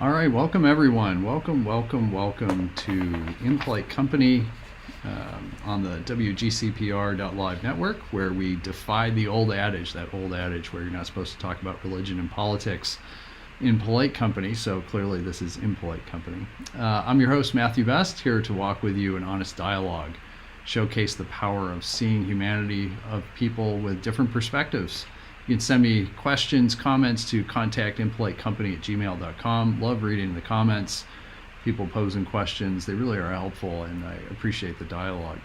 All right, welcome everyone. Welcome to Impolite Company on the WGCPR.live network, where we defy the old adage, that old adage where you're not supposed to talk about religion and politics in polite company. So clearly this is Impolite Company. I'm your host, Matthew Best, here to walk with you in honest dialogue, showcase the power of seeing humanity, of people with different perspectives. You can send me questions, comments to contactimpolitecompany@gmail.com. Love reading the comments, people posing questions. They really are helpful, and I appreciate the dialogue.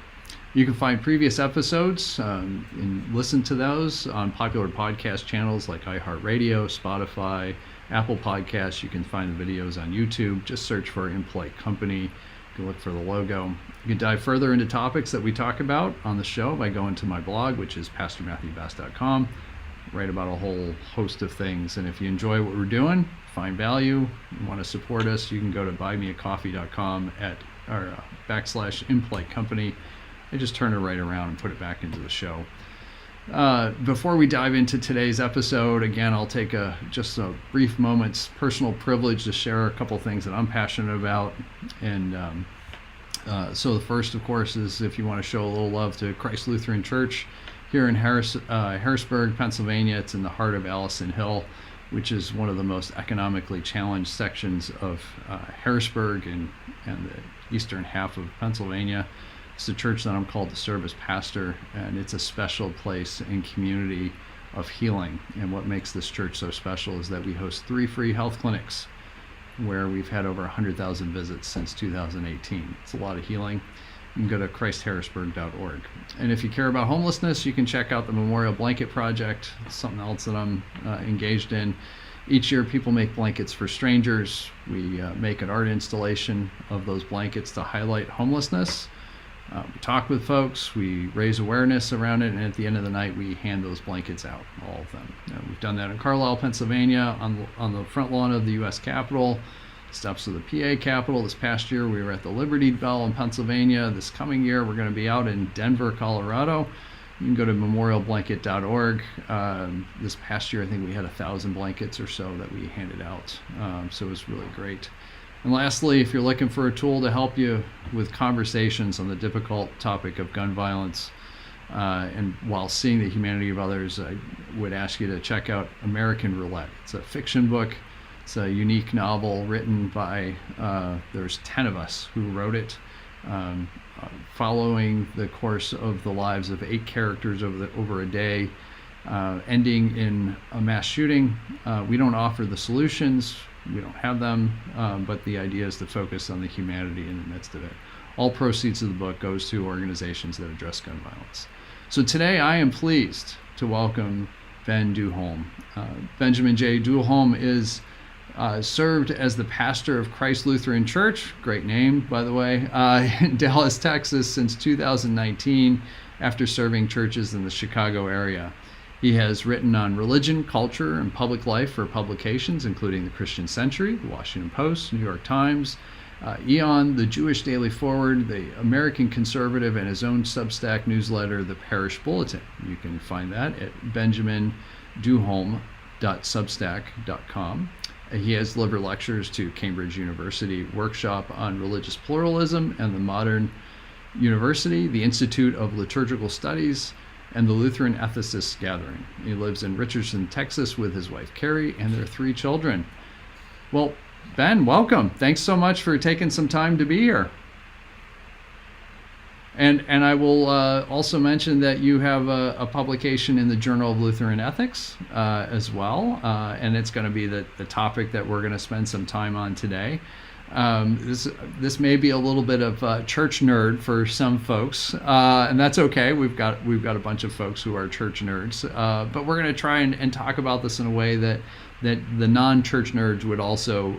You can find previous episodes and listen to those on popular podcast channels like iHeartRadio, Spotify, Apple Podcasts. You can find the videos on YouTube. Just search for Impolite Company. You can look for the logo. You can dive further into topics that we talk about on the show by going to my blog, which is pastormatthewbest.com. Write about a whole host of things. And if you enjoy what we're doing, find value, you want to support us, you can go to buymeacoffee.com /Impolite Company. I just turn it right around and put it back into the show. Before we dive into today's episode, again, I'll take just a brief moment's personal privilege to share a couple things that I'm passionate about. And so the first, of course, is if you want to show a little love to Christ Lutheran Church here in Harrisburg, Pennsylvania. It's in the heart of Allison Hill, which is one of the most economically challenged sections of Harrisburg and the eastern half of Pennsylvania. It's a church that I'm called to serve as pastor, and it's a special place and community of healing. And what makes this church so special is that we host 3 free health clinics where we've had over 100,000 visits since 2018. It's a lot of healing. You can go to christharrisburg.org. And if you care about homelessness, you can check out the Memorial Blanket Project. It's something else that I'm engaged in. Each year, people make blankets for strangers. We make an art installation of those blankets to highlight homelessness. We talk with folks, we raise awareness around it, and at the end of the night, we hand those blankets out, all of them. We've done that in Carlisle, Pennsylvania, on the front lawn of the U.S. Capitol, steps of the PA Capitol. This past year, we were at the Liberty Bell in Pennsylvania. This coming year, we're going to be out in Denver, Colorado. You can go to memorialblanket.org. This past year, I think we had 1,000 blankets or so that we handed out. So it was really great. And lastly, if you're looking for a tool to help you with conversations on the difficult topic of gun violence, and while seeing the humanity of others, I would ask you to check out American Roulette. It's a fiction book. It's a unique novel written by, there's 10 of us who wrote it, following the course of the lives of 8 characters over a day, ending in a mass shooting. We don't offer the solutions. We don't have them, but the idea is to focus on the humanity in the midst of it. All proceeds of the book goes to organizations that address gun violence. So today I am pleased to welcome Ben Duholm. Benjamin J. Duholm is served as the pastor of Christ Lutheran Church, great name, by the way, in Dallas, Texas since 2019, after serving churches in the Chicago area. He has written on religion, culture, and public life for publications, including the Christian Century, the Washington Post, New York Times, Eon, the Jewish Daily Forward, the American Conservative, and his own Substack newsletter, the Parish Bulletin. You can find that at benjaminduholm.substack.com. He has delivered lectures to Cambridge University Workshop on Religious Pluralism and the Modern University, the Institute of Liturgical Studies, and the Lutheran Ethicists Gathering. He lives in Richardson, Texas with his wife Carrie and their 3 children. Well, Ben, welcome. Thanks so much for taking some time to be here. And I will also mention that you have a publication in the Journal of Lutheran Ethics as well, and it's going to be the topic that we're going to spend some time on today. This may be a little bit of church nerd for some folks, and that's okay. We've got a bunch of folks who are church nerds, but we're going to try and talk about this in a way that the non-church nerds would also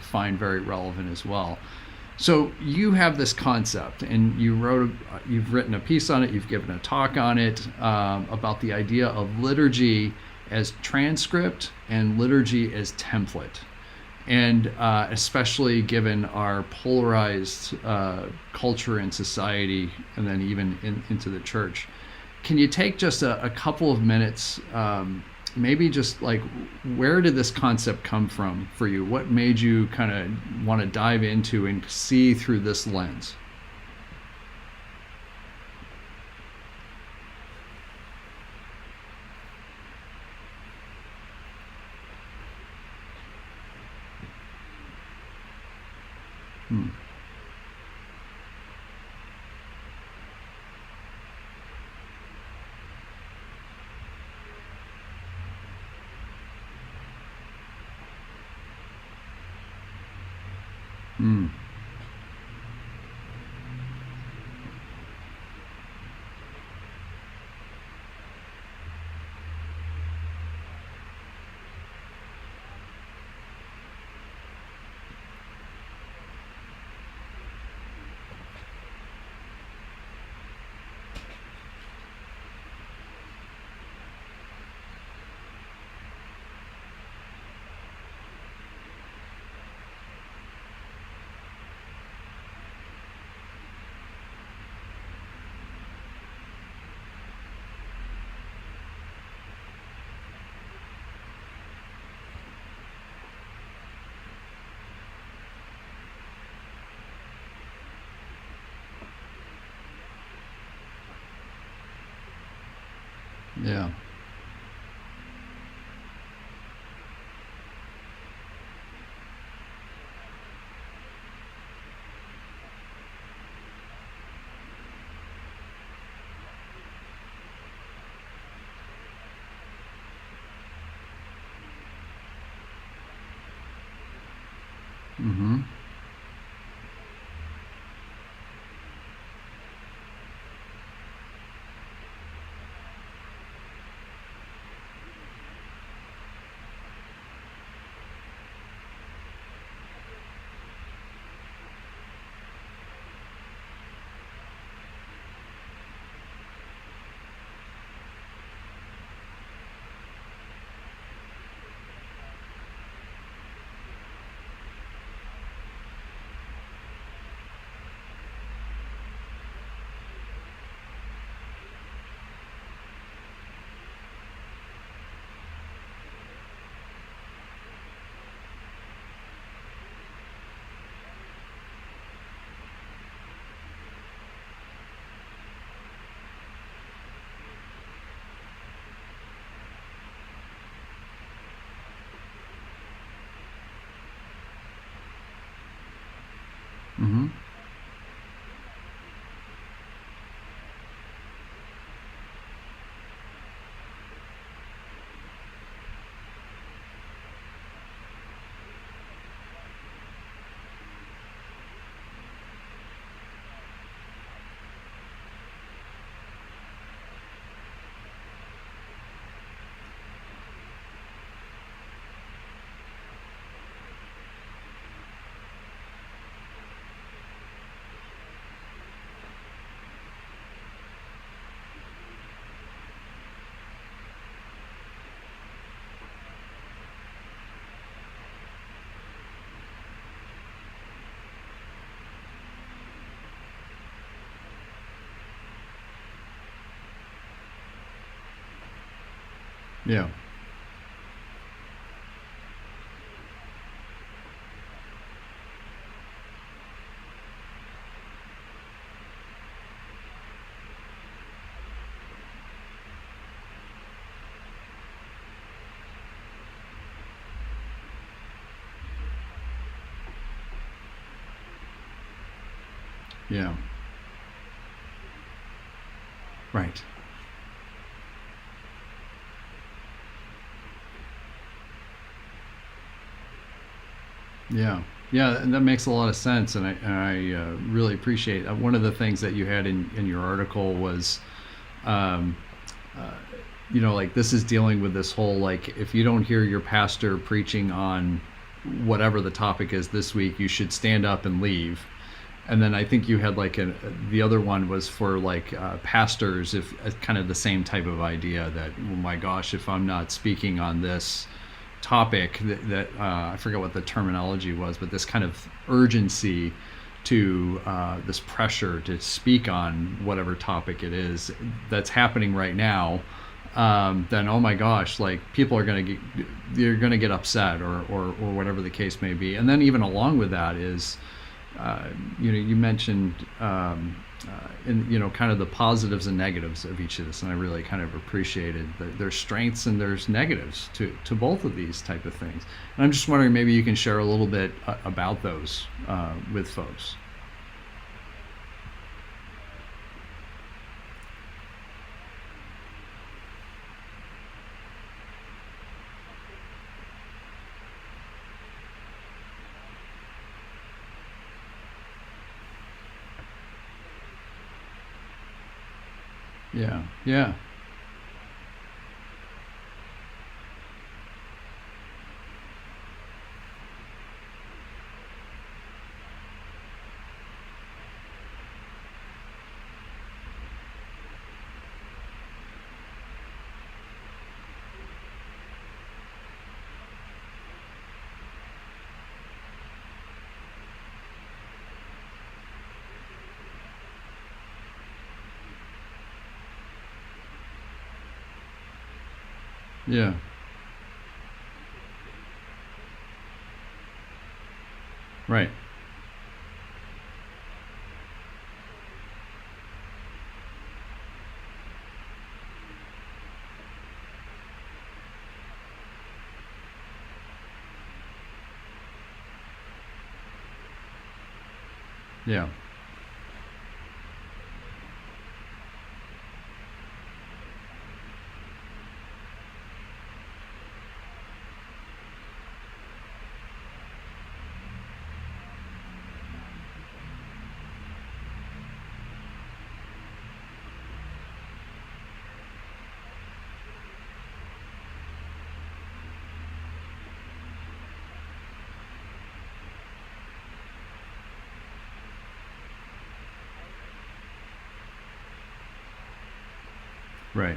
find very relevant as well. So you have this concept, and you've written a piece on it, you've given a talk on it, about the idea of liturgy as transcript and liturgy as template. And especially given our polarized culture and society, and then even into the church. Can you take just a couple of minutes maybe just like, where did this concept come from for you? What made you kind of want to dive into and see through this lens? Hmm. Hmm. Yeah. Mm-hmm. Mm-hmm. Yeah. Yeah. Right. Yeah, yeah, and that makes a lot of sense, and I really appreciate one of the things that you had in your article was, um, uh, like, this is dealing with this whole, like, if you don't hear your pastor preaching on whatever the topic is this week, you should stand up and leave. And then I think you had like the other one was for like pastors, if kind of the same type of idea that, oh my gosh, if I'm not speaking on this topic, that I forget what the terminology was, but this kind of urgency to this pressure to speak on whatever topic it is that's happening right now. then oh my gosh, like people are going to get, you're going to get upset, or whatever the case may be. And then even along with that is, you mentioned, kind of the positives and negatives of each of this, and I really kind of appreciated that there's strengths and there's negatives to both of these type of things. And I'm just wondering, maybe you can share a little bit about those with folks. Yeah, yeah, yeah, right, yeah, right,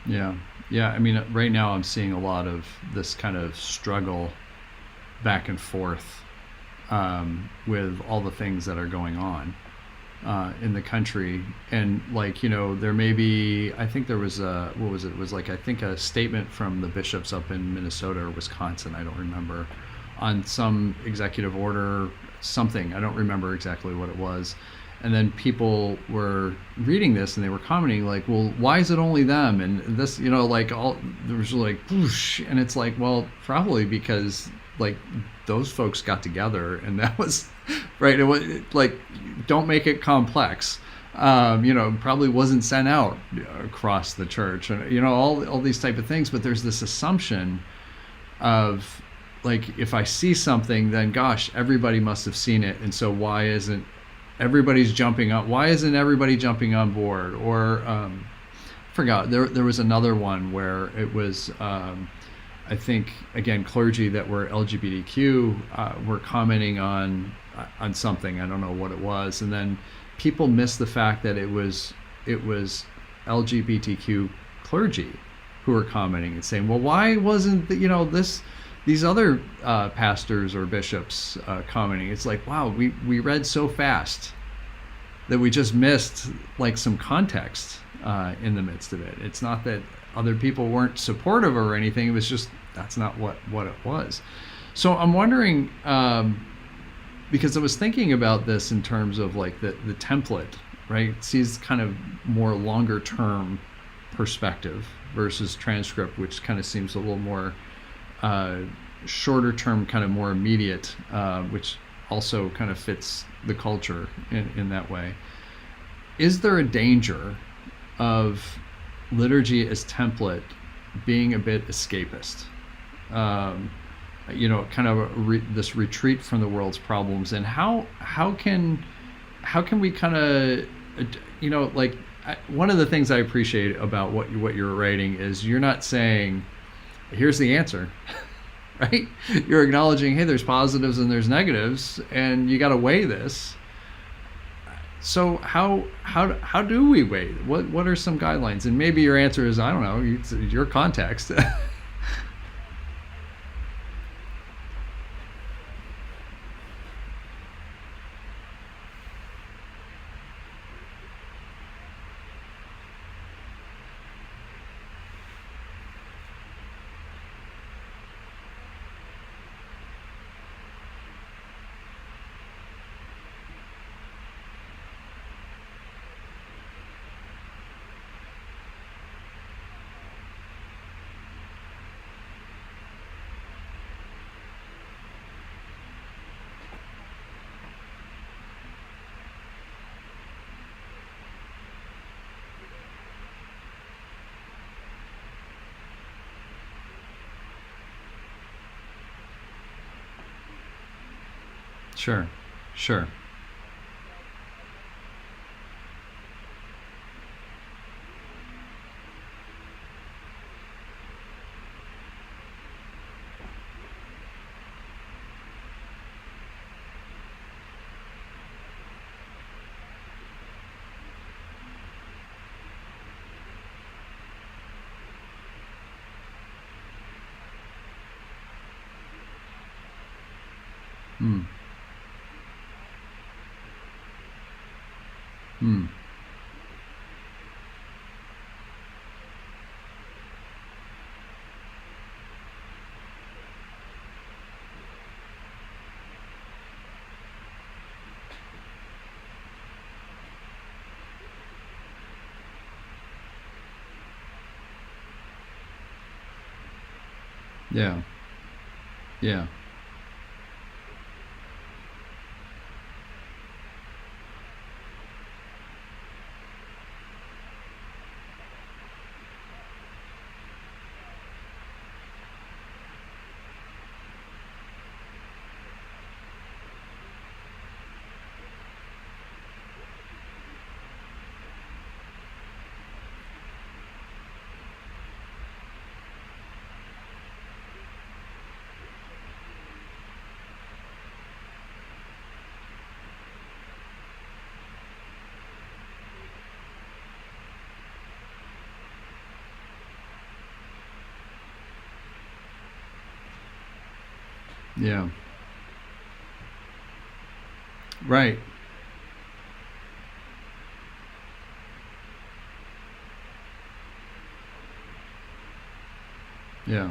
yeah, yeah. I mean, right now I'm seeing a lot of this kind of struggle back and forth, with all the things that are going on in the country. And like, there may be, I think there was a, what was it? It was like, I think a statement from the bishops up in Minnesota or Wisconsin, I don't remember, on some executive order, something, I don't remember exactly what it was. And then people were reading this and they were commenting like, well, why is it only them? And this, like all, there was like, whoosh, and it's like, well, probably because like those folks got together and that was right. It was like, don't make it complex. Probably wasn't sent out across the church, and all these type of things. But there's this assumption of like, if I see something, then gosh, everybody must have seen it, and so why isn't everybody's jumping up? Why isn't everybody jumping on board? Or forgot, there was another one where it was, I think again, clergy that were LGBTQ were commenting on something. I don't know what it was, and then people missed the fact that it was LGBTQ clergy who were commenting and saying, well, why wasn't these other pastors or bishops commenting? It's like, wow, we read so fast that we just missed like some context in the midst of it. It's not that other people weren't supportive or anything. It was just, that's not what it was. So I'm wondering, because I was thinking about this in terms of like the template right? Sees kind of more longer term perspective versus transcript, which kind of seems a little more uh, shorter term, kind of more immediate, which also kind of fits the culture in that way. Is there a danger of liturgy as template being a bit escapist? Um, kind of this retreat from the world's problems, and how can we kind of, like, one of the things I appreciate about what you're writing is you're not saying, here's the answer, right? You're acknowledging, hey, there's positives and there's negatives, and you got to weigh this. So how do we weigh? What are some guidelines? And maybe your answer is, I don't know, it's your context. Sure, sure. Hmm. Hmm. Yeah. Yeah. Yeah. Right. Yeah.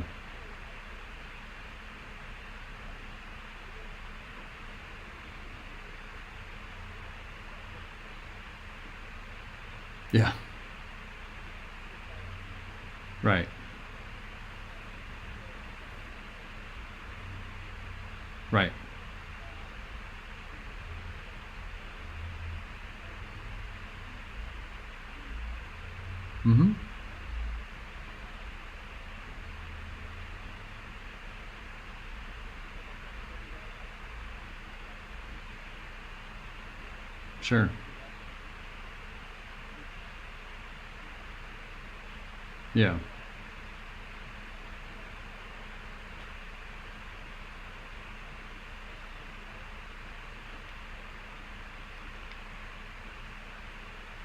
Yeah. Right. Right. Mm-hmm. Sure. Yeah.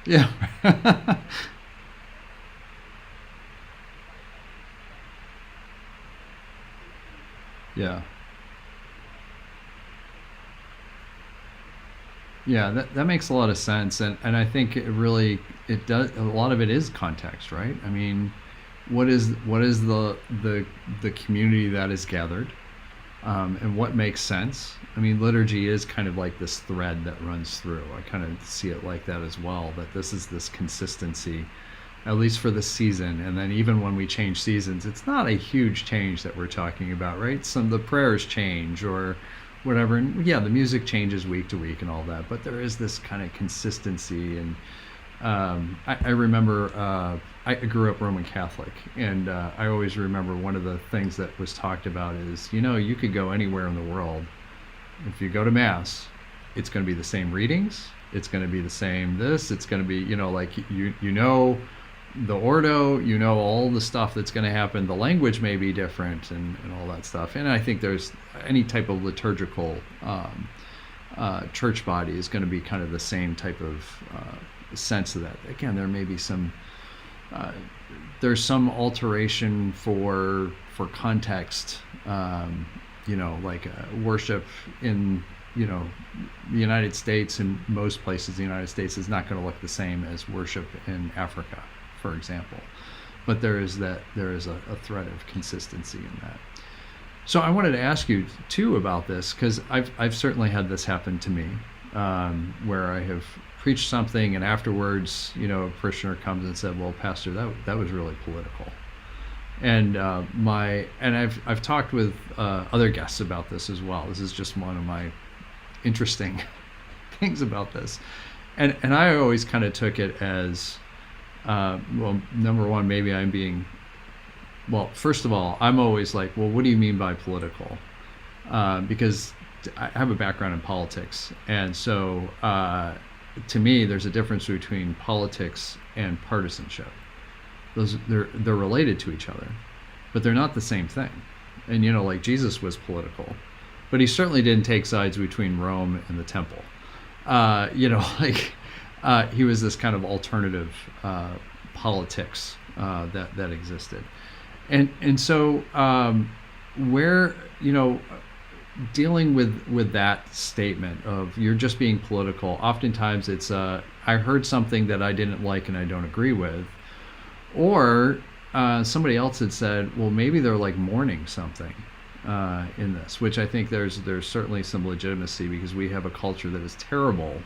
Yeah. Yeah. Yeah, that makes a lot of sense, and I think it does, a lot of it is context, right? I mean, what is the community that is gathered? and what makes sense. I mean, liturgy is kind of like this thread that runs through. I kind of see it like that as well, that this is this consistency, at least for the season. And then even when we change seasons, it's not a huge change that we're talking about, right? Some of the prayers change or whatever. And yeah, the music changes week to week and all that, but there is this kind of consistency. And I remember I grew up Roman Catholic, and I always remember one of the things that was talked about is, you could go anywhere in the world. If you go to Mass, it's going to be the same readings. It's going to be the same this. It's going to be, like the Ordo, all the stuff that's going to happen. The language may be different and all that stuff. And I think there's any type of liturgical church body is going to be kind of the same type of sense of that. Again, there may be some there's some alteration for context, like worship in the United States, and most places in the United States is not going to look the same as worship in Africa, for example. But there is a thread of consistency in that. So I wanted to ask you too about this, because I've certainly had this happen to me, where I have preached something and afterwards, a parishioner comes and said, "Well, Pastor, that was really political." And I've talked with other guests about this as well. This is just one of my interesting things about this, and I always kind of took it as, well, number one, maybe I'm being, well, first of all, I'm always like, well, what do you mean by political? Because I have a background in politics, and so to me, there's a difference between politics and partisanship. They're related to each other, but they're not the same thing. And like Jesus was political, but he certainly didn't take sides between Rome and the temple. He was this kind of alternative politics that existed, and so where dealing with that statement of you're just being political, oftentimes it's I heard something that I didn't like and I don't agree with, or somebody else had said, well, maybe they're like mourning something in this, which I think there's certainly some legitimacy, because we have a culture that is terrible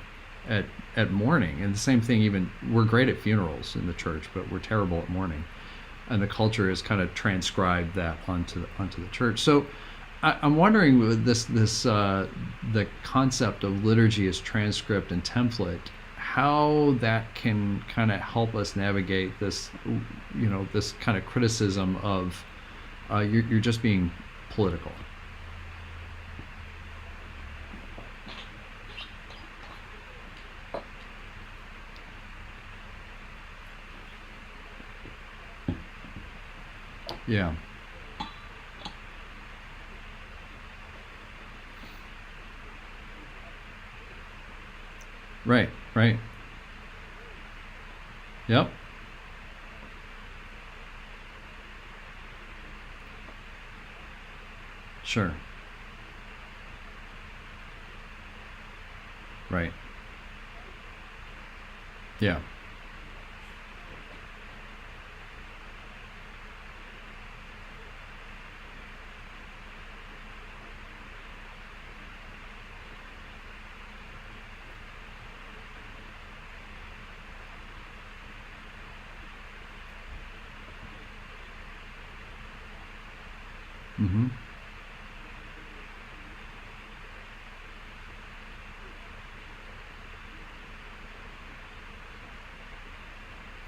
at mourning. And the same thing, even we're great at funerals in the church, but we're terrible at mourning, and the culture has kind of transcribed that onto the church. So I'm wondering with this the concept of liturgy as transcript and template, how that can kind of help us navigate this, this kind of criticism of you're just being political. Yeah. Right. Yep. Sure. Right. Yeah. Mm-hmm.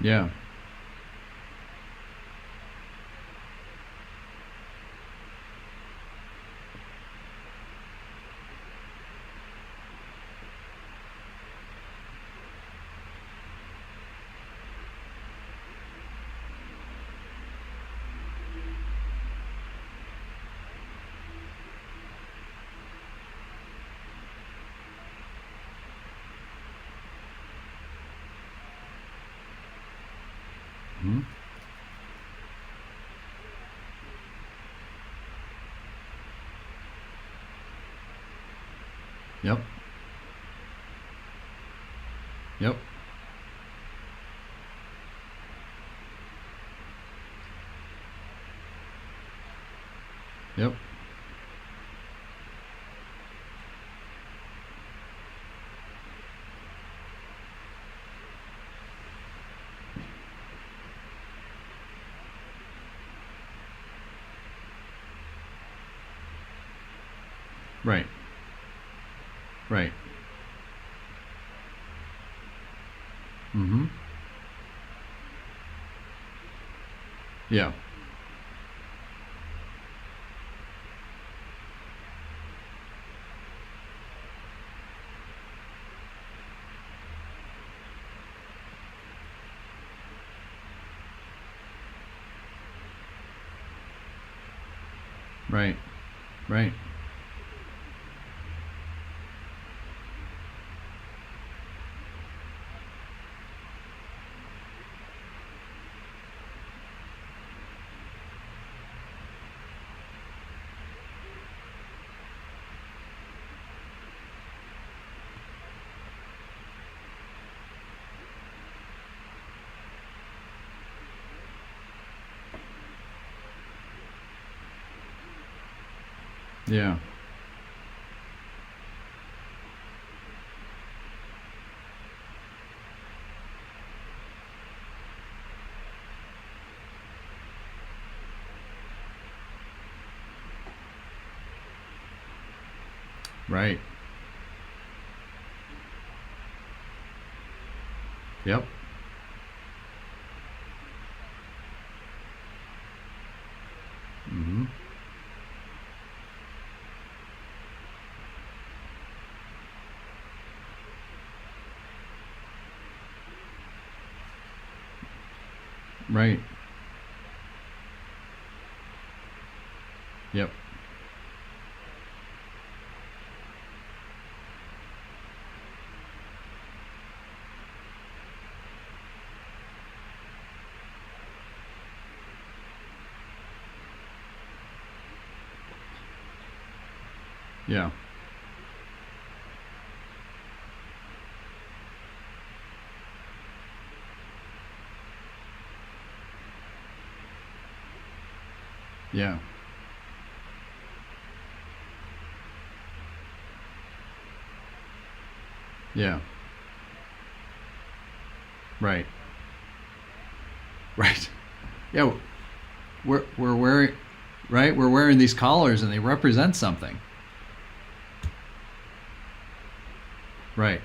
Yeah. Mm-hmm. Yep. Yep. Yep. Right. Right. Mm-hmm. Yeah. Right. Right. Yeah. Right. Yep. Mm-hmm. Right. Yep. Yeah. Yeah. Yeah. Right. Right. Yeah. We're wearing, right. We're wearing these collars and they represent something. Right.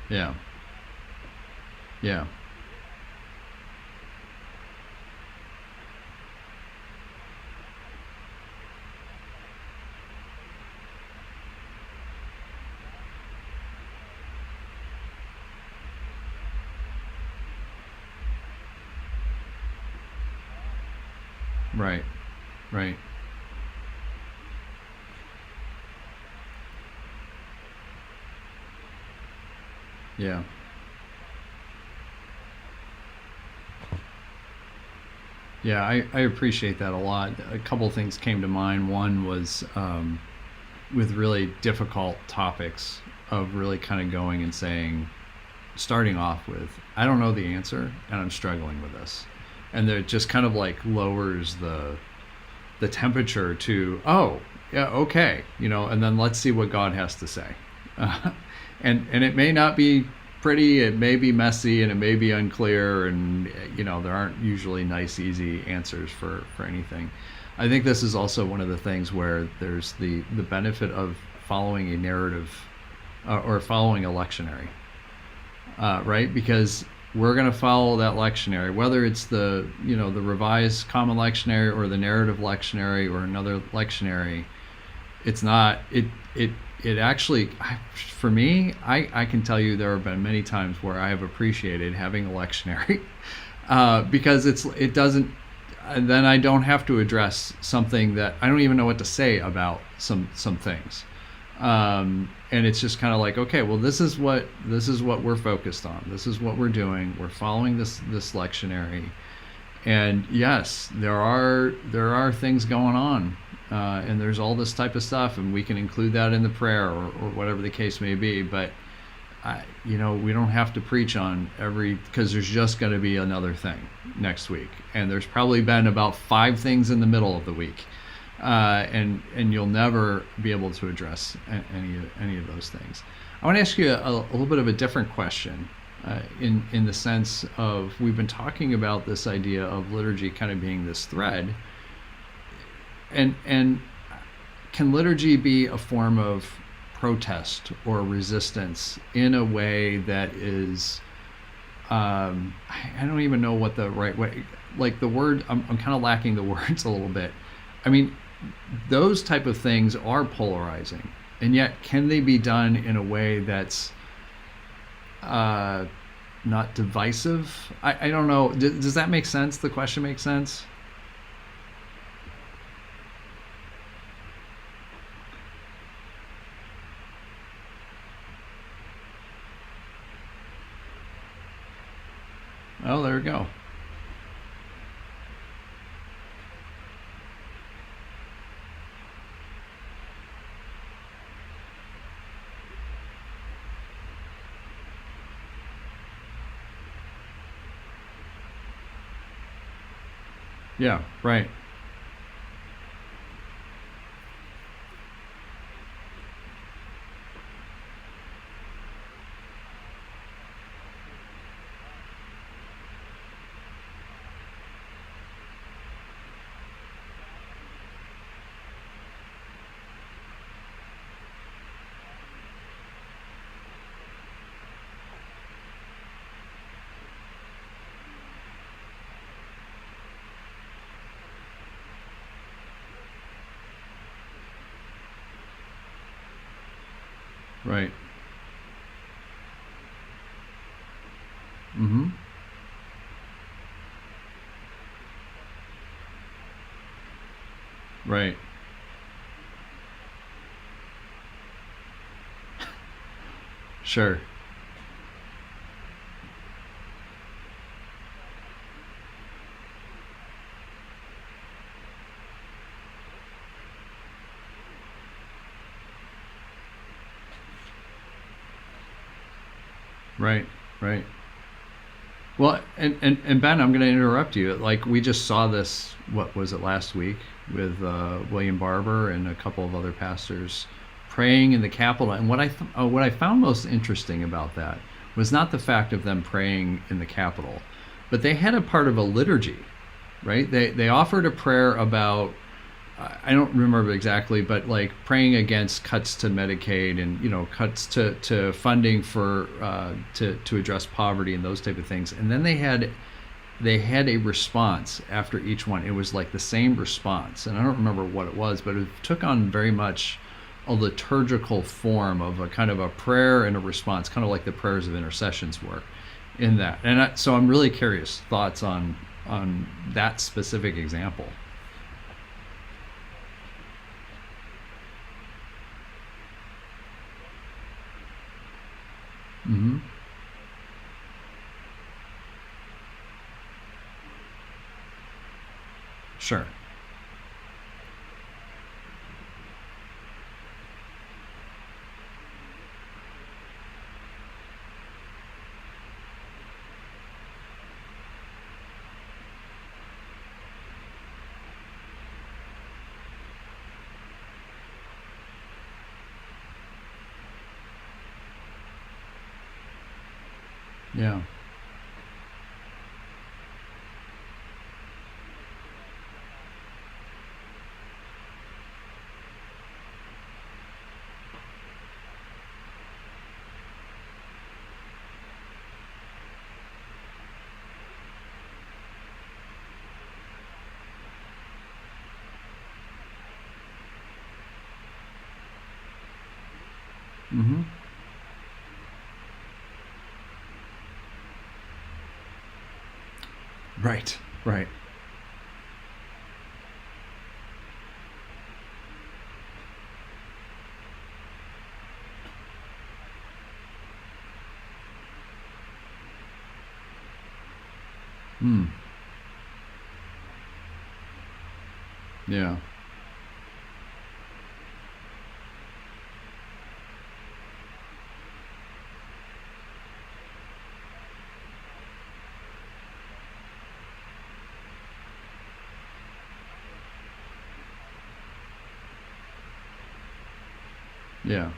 Yeah. Yeah. Right. Right. Yeah. Yeah. I appreciate that a lot. A couple of things came to mind. One was with really difficult topics of really kind of going and saying, starting off with, I don't know the answer and I'm struggling with this. And it just kind of like lowers the temperature to, oh, yeah, okay, and then let's see what God has to say. Uh, and it may not be pretty, it may be messy, and it may be unclear, and there aren't usually nice, easy answers for anything. I think this is also one of the things where there's the benefit of following a narrative, or following a lectionary, right? Because we're going to follow that lectionary, whether it's the revised common lectionary or the narrative lectionary or another lectionary. It's not it actually, for me, I can tell you there have been many times where I have appreciated having a lectionary, because it doesn't, and then I don't have to address something that I don't even know what to say about some things. And it's just kind of like, okay, well, this is what we're focused on. This is what we're doing. We're following this lectionary, and yes, there are things going on, and there's all this type of stuff, and we can include that in the prayer, or whatever the case may be. But we don't have to preach on every, because there's just going to be another thing next week, and there's probably been about 5 things in the middle of the week. And you'll never be able to address any of those things. I want to ask you a little bit of a different question, in the sense of, we've been talking about this idea of liturgy kind of being this thread. And can liturgy be a form of protest or resistance in a way that is I don't even know what the right way, like the word, I'm kind of lacking the words a little bit. I mean, those type of things are polarizing, and yet can they be done in a way that's uh, not divisive? I don't know. Does that make sense? The question makes sense? Oh, there we go. Yeah, right. Right. Mm-hmm. Right. Sure. Right. Right. Well, and Ben, I'm going to interrupt you. Like we just saw this. What was it last week with William Barber and a couple of other pastors praying in the Capitol? And what I found most interesting about that was not the fact of them praying in the Capitol, but they had a part of a liturgy, right? They offered a prayer about, I don't remember exactly, but like praying against cuts to Medicaid and cuts to funding for to address poverty and those type of things. And then they had a response after each one. It was like the same response, and I don't remember what it was, but it took on very much a liturgical form of a kind of a prayer and a response, kind of like the prayers of intercessions were in that. And so I'm really curious thoughts on that specific example. Mm-hmm. Sure. Yeah. Mm-hmm. Right. Right. Mm. Yeah. Yeah.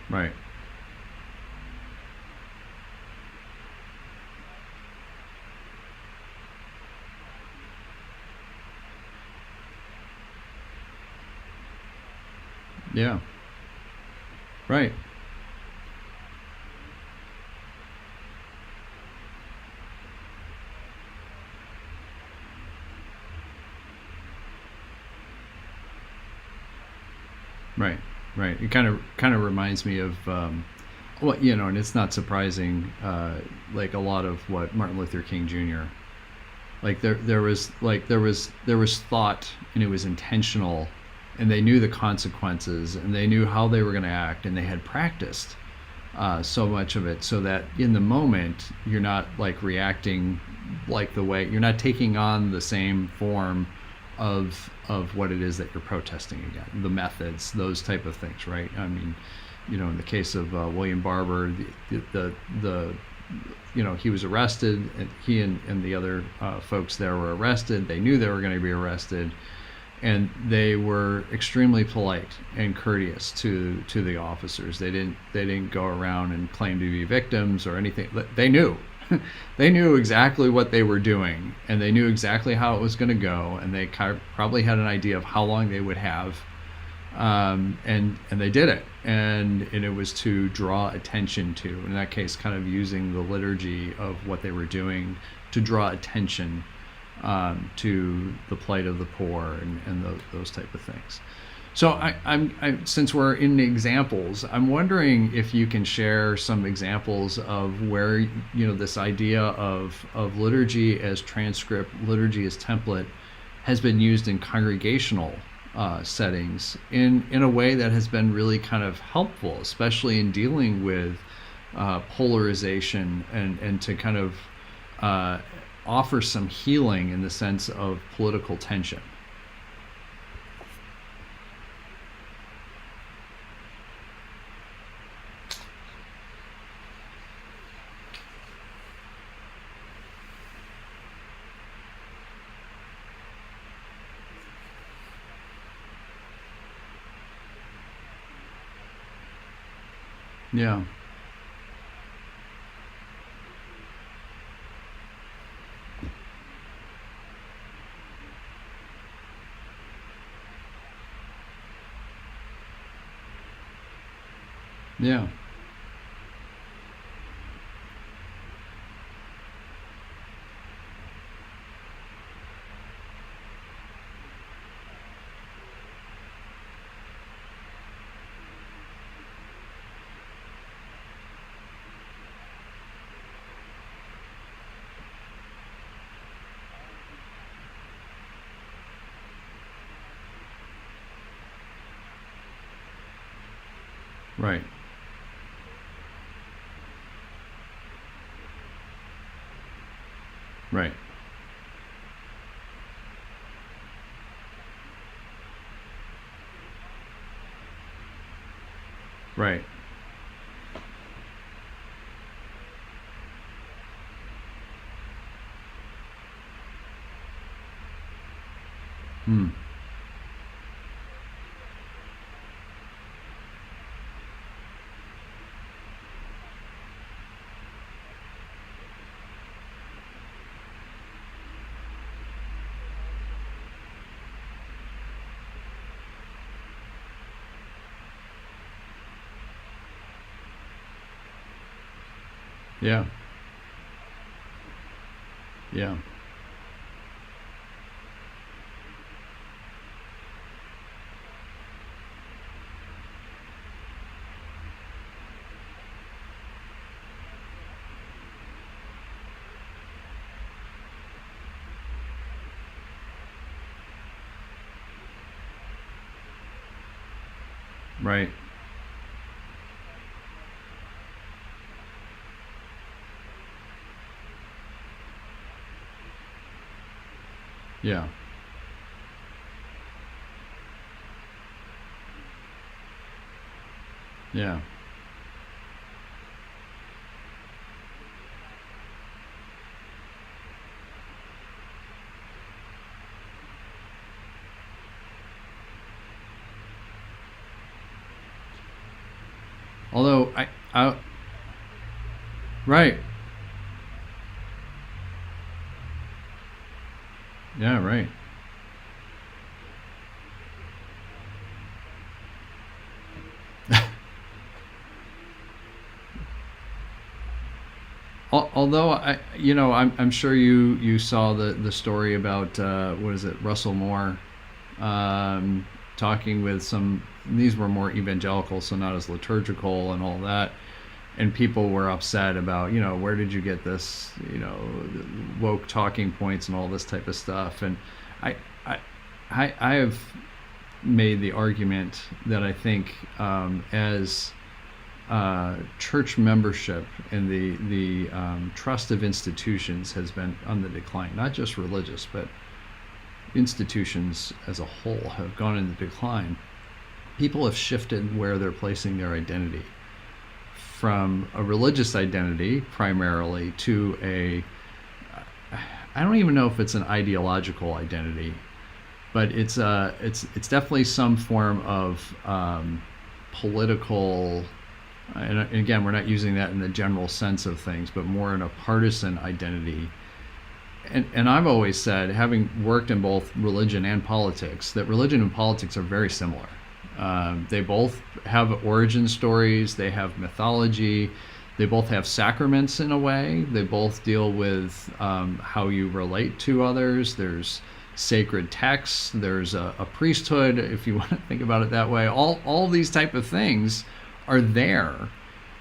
Right. Yeah. Right. Right. Right. It kind of reminds me of well, and it's not surprising. Like a lot of what Martin Luther King Jr. Like there was thought, and it was intentional, and they knew the consequences, and they knew how they were going to act, and they had practiced so much of it, so that in the moment you're not like reacting like the way you're not taking on the same form of what it is that you're protesting against, the methods, those type of things, right? I mean, in the case of William Barber, the he was arrested, and he and the other folks there were arrested. They knew they were going to be arrested, and they were extremely polite and courteous to the officers. They didn't go around and claim to be victims or anything. They knew. They knew exactly what they were doing, and they knew exactly how it was going to go, and they probably had an idea of how long they would have, and they did it, and it was to draw attention to, in that case, kind of using the liturgy of what they were doing to draw attention to the plight of the poor and those type of things. So since we're in examples, I'm wondering if you can share some examples of where this idea of liturgy as transcript, liturgy as template, has been used in congregational settings in a way that has been really kind of helpful, especially in dealing with polarization and to kind of offer some healing in the sense of political tension. Yeah. Yeah. Right. Right. Right. Hmm. Yeah. Yeah. Right. Yeah. Yeah. Although right. Yeah. Right. although I'm sure you saw the story about what is it, Russell Moore, talking with some. These were more evangelical, so not as liturgical and all that. And people were upset about, where did you get this, woke talking points and all this type of stuff. And I, I, I have made the argument that I think as church membership and the trust of institutions has been on the decline, not just religious, but institutions as a whole have gone in the decline. People have shifted where they're placing their identity from a religious identity primarily to I don't even know if it's an ideological identity, but it's definitely some form of political, and again, we're not using that in the general sense of things, but more in a partisan identity. And I've always said, having worked in both religion and politics, that religion and politics are very similar. They both have origin stories, they have mythology, they both have sacraments in a way, they both deal with how you relate to others. There's sacred texts, there's a priesthood, if you want to think about it that way. All these type of things are there.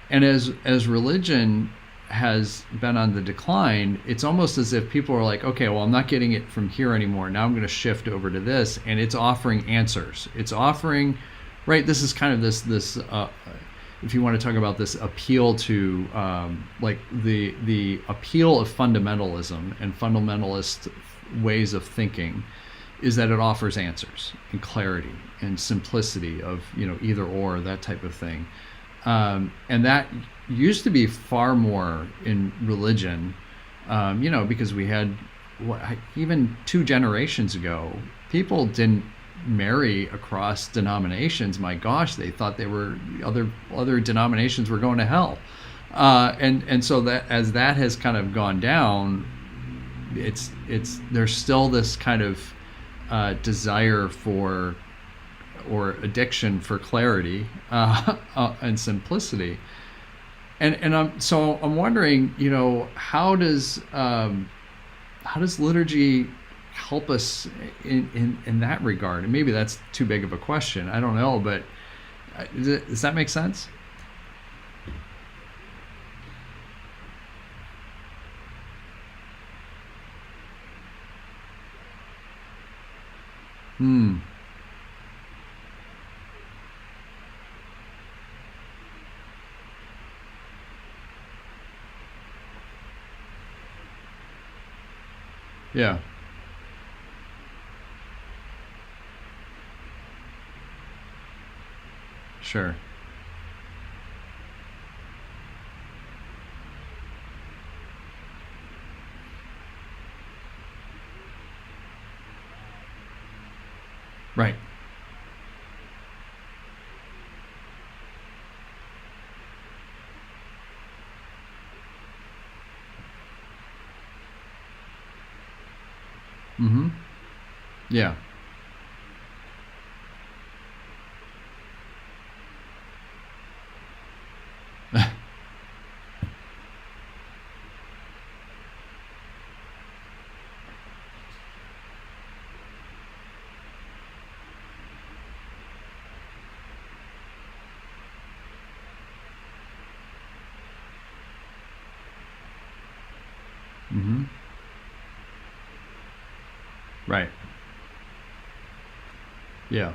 And as religion has been on the decline, it's almost as if people are like, okay, well, I'm not getting it from here anymore. Now I'm going to shift over to this, and it's offering answers. It's offering, right? This is kind of this if you want to talk about this appeal to like the appeal of fundamentalism and fundamentalist ways of thinking, is that it offers answers and clarity and simplicity of either or, that type of thing. And that used to be far more in religion, because we had, even 2 generations ago, people didn't marry across denominations. My gosh, they thought they were other denominations were going to hell, and so that as that has kind of gone down, it's there's still this kind of desire for, or addiction for, clarity and simplicity. And I'm wondering, how does liturgy help us in that regard? And maybe that's too big of a question. I don't know, but does that make sense? Hmm. Yeah. Sure. Right. Mm-hmm. Yeah. Mm-hmm. Right. Yeah.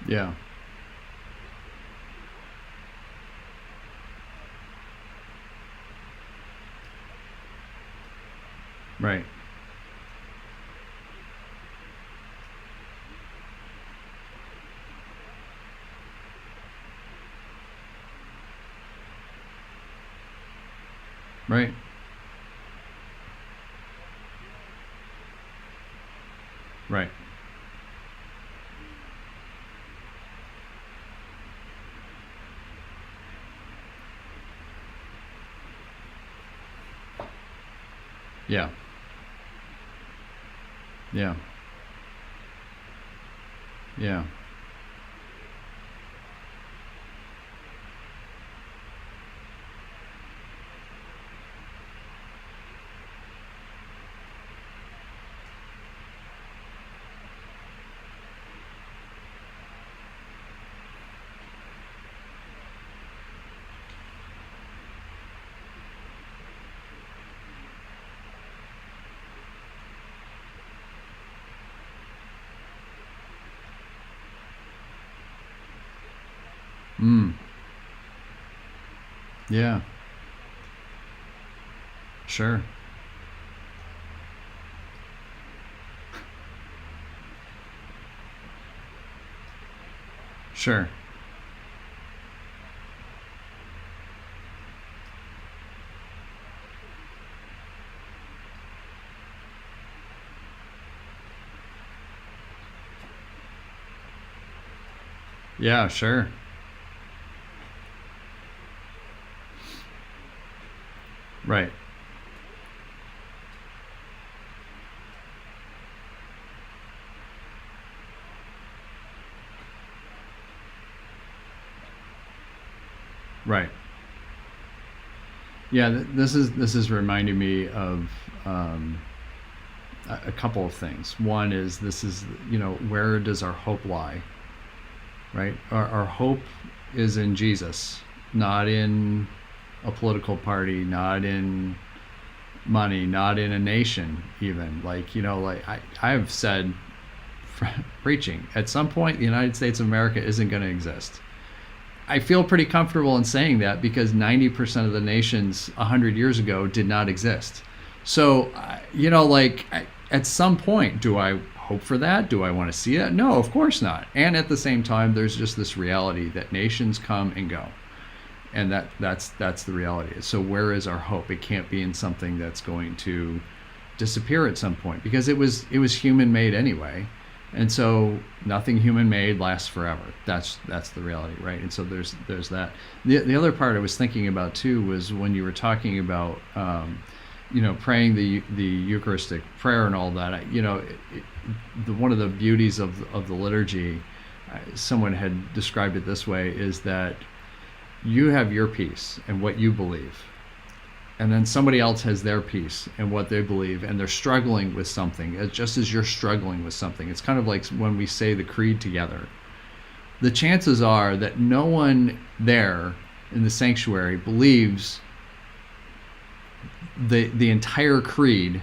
Yeah. Right. Right. Right. Yeah. Yeah. Yeah. Mm. Yeah. Sure. Sure. Yeah, sure. Right. Right. Yeah, this is reminding me of um, a couple of things. One is, this is, where does our hope lie? Right? Our hope is in Jesus, not in a political party, not in money, not in a nation, even. Like, like I've said, preaching, at some point, the United States of America isn't going to exist. I feel pretty comfortable in saying that because 90% of the nations 100 years ago did not exist. So, at some point, do I hope for that? Do I want to see that? No, of course not. And at the same time, there's just this reality that nations come and go. And that's the reality. So where is our hope? It can't be in something that's going to disappear at some point, because it was human made anyway. And so nothing human made lasts forever. That's the reality, right? And so there's that. The other part I was thinking about too was when you were talking about praying the Eucharistic prayer and all that. One of the beauties of the liturgy, someone had described it this way, is that you have your piece and what you believe, and then somebody else has their piece and what they believe, and they're struggling with something, just as you're struggling with something. It's kind of like when we say the creed together. The chances are that no one there in the sanctuary believes the entire creed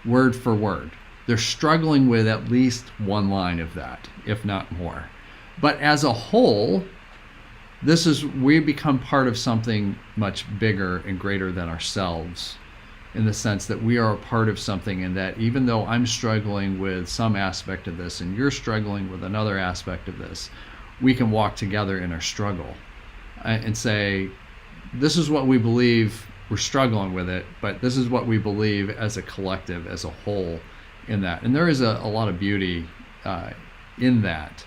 word for word. They're struggling with at least one line of that, if not more. But as a whole, we become part of something much bigger and greater than ourselves, in the sense that we are a part of something, and that even though I'm struggling with some aspect of this and you're struggling with another aspect of this, we can walk together in our struggle and say, this is what we believe, we're struggling with it, but this is what we believe as a collective, as a whole, in that. And there is a lot of beauty in that.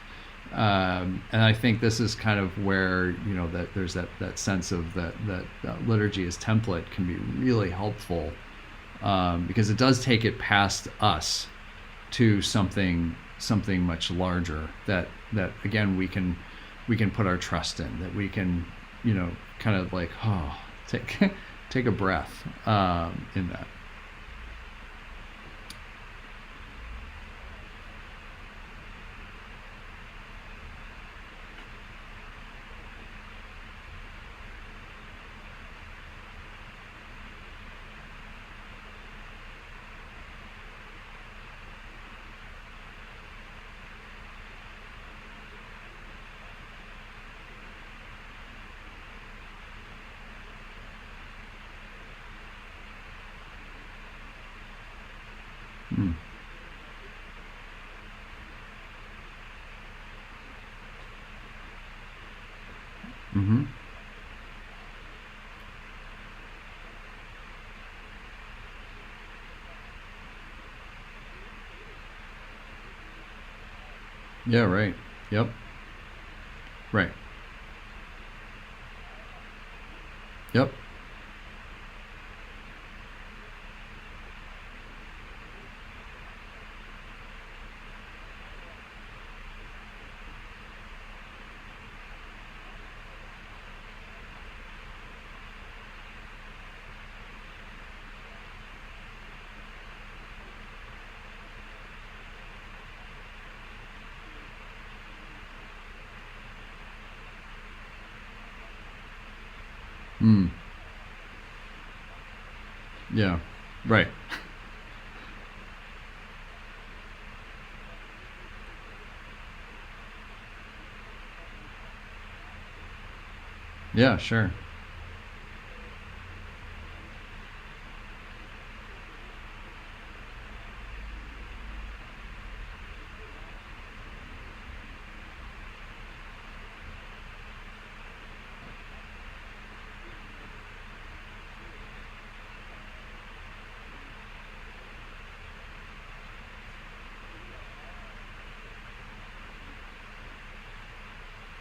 And I think this is kind of where, that there's that sense of that liturgy as template can be really helpful, because it does take it past us to something much larger that again we can put our trust in, that we can kind of like take a breath in that. Mm. Mm-hmm. Yeah, right. Yep. Right. Yep. Mm. Yeah. Right. Yeah, sure.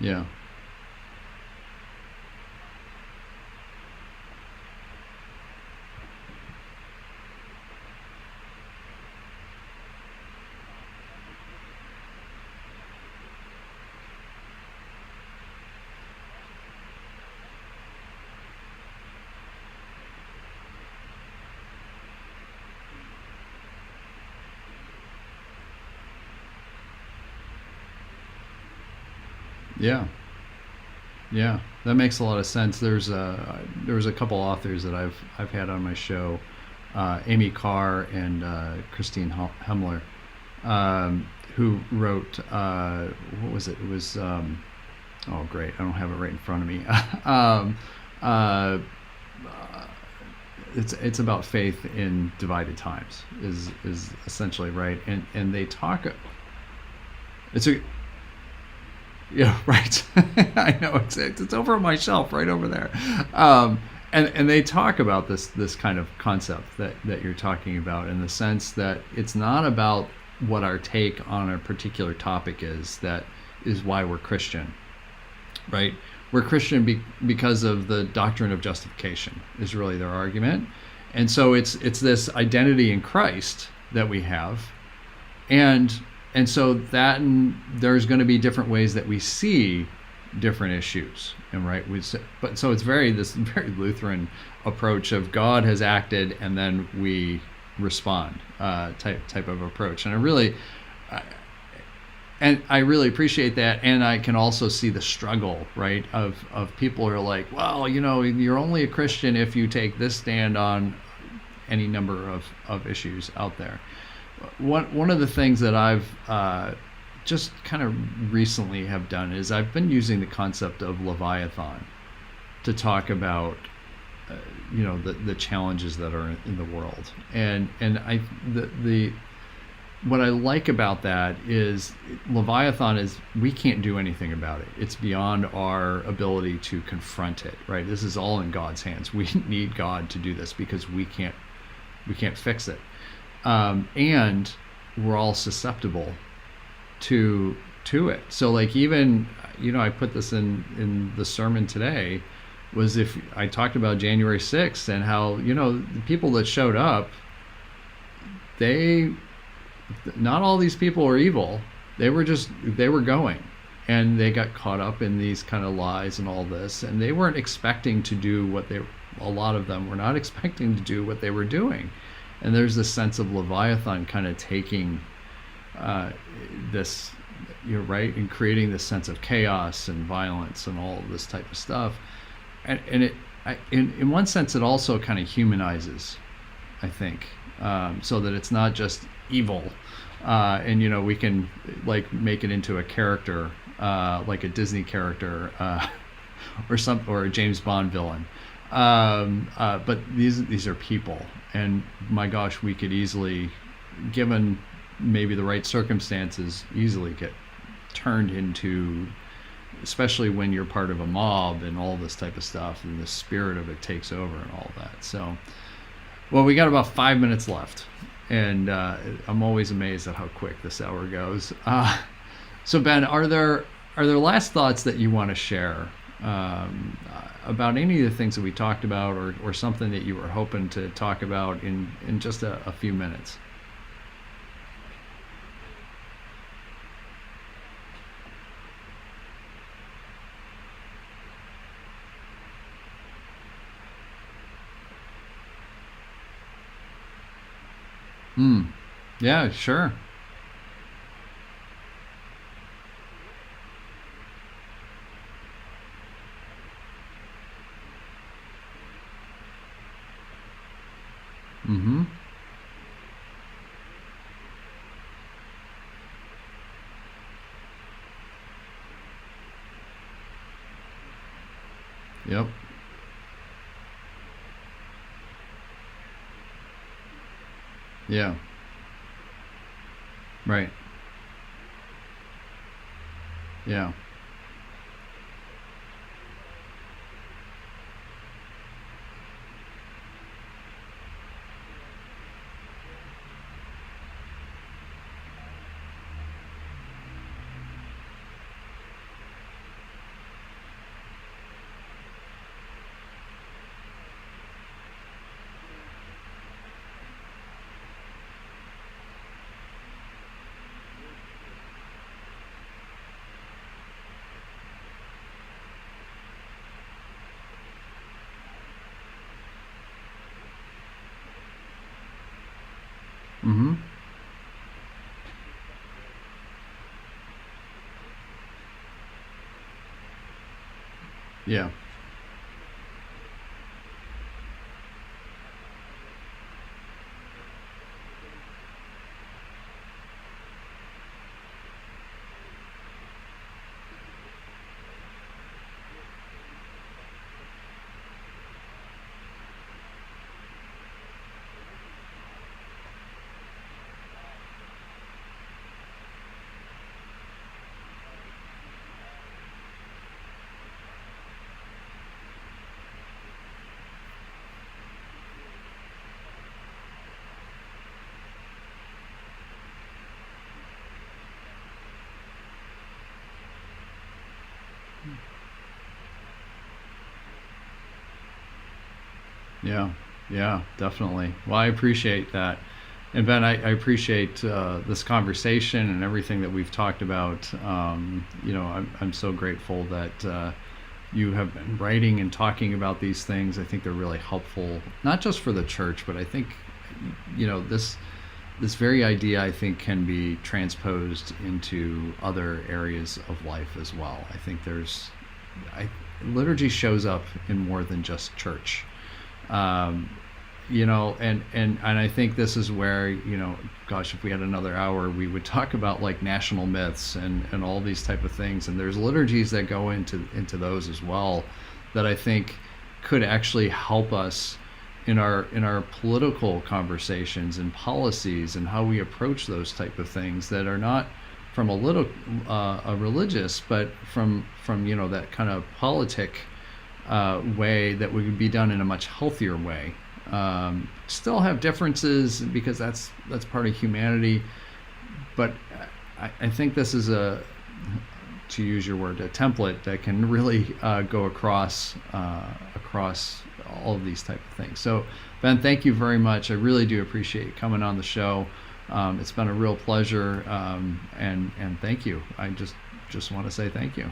Yeah. Yeah. Yeah. That makes a lot of sense. There was a couple authors that I've had on my show, Amy Carr and Christine Hemler, who wrote what was it? It was oh great, I don't have it right in front of me. um, uh, it's about faith in divided times is essentially right, and they talk. It's a Yeah, right. I know it's over on my shelf, right over there. Um, and they talk about this kind of concept that you're talking about, in the sense that it's not about what our take on a particular topic is. That is why we're Christian, right? We're Christian because of the doctrine of justification is really their argument, and so it's this identity in Christ that we have, and so that, and there's going to be different ways that we see different issues, and right, but so it's this very Lutheran approach of God has acted and then we respond, type of approach. And I really appreciate that, and I can also see the struggle, right, of people who are like, well, you're only a Christian if you take this stand on any number of issues out there. One of the things that I've just kind of recently have done is I've been using the concept of Leviathan to talk about the challenges that are in the world, and the what I like about that is Leviathan is, we can't do anything about it. It's beyond our ability to confront it, right? This is all in God's hands. We need God to do this because we can't fix it. And we're all susceptible to it. So like, even, I put this in the sermon today, was if I talked about January 6th and how, the people that showed up, not all these people are evil. They were going, and they got caught up in these kind of lies and all this, and they weren't expecting to do a lot of them were not expecting to do what they were doing. And there's this sense of Leviathan kind of taking this, you're right, and creating this sense of chaos and violence and all of this type of stuff. And in one sense, it also kind of humanizes, I think, so that it's not just evil, and we can like make it into a character, like a Disney character, or a James Bond villain. But these are people, and my gosh, we could easily, given maybe the right circumstances, easily get turned into, especially when you're part of a mob and all this type of stuff, and the spirit of it takes over and all that. So, well, we got about 5 minutes left, and I'm always amazed at how quick this hour goes. So Ben, are there last thoughts that you want to share about any of the things that we talked about, or something that you were hoping to talk about in just a few minutes? Hmm. Yeah, sure. Yep. Yeah. Right. Yeah. Mm-hmm. Yeah. Yeah. Yeah, definitely. Well, I appreciate that. And Ben, I appreciate this conversation and everything that we've talked about. I'm so grateful that you have been writing and talking about these things. I think they're really helpful, not just for the church, but I think, this very idea, I think, can be transposed into other areas of life as well. I think liturgy shows up in more than just church. Um, and I think this is where, gosh, if we had another hour, we would talk about like national myths and all these type of things. And there's liturgies that go into those as well, that I think could actually help us in our political conversations and policies and how we approach those type of things that are not from a religious, but from that kind of politic way that would be done in a much healthier way. Still have differences because that's part of humanity, but I think this is to use your word, a template that can really go across all of these type of things. So Ben, thank you very much. I really do appreciate you coming on the show. It's been a real pleasure, and thank you. I just want to say thank you.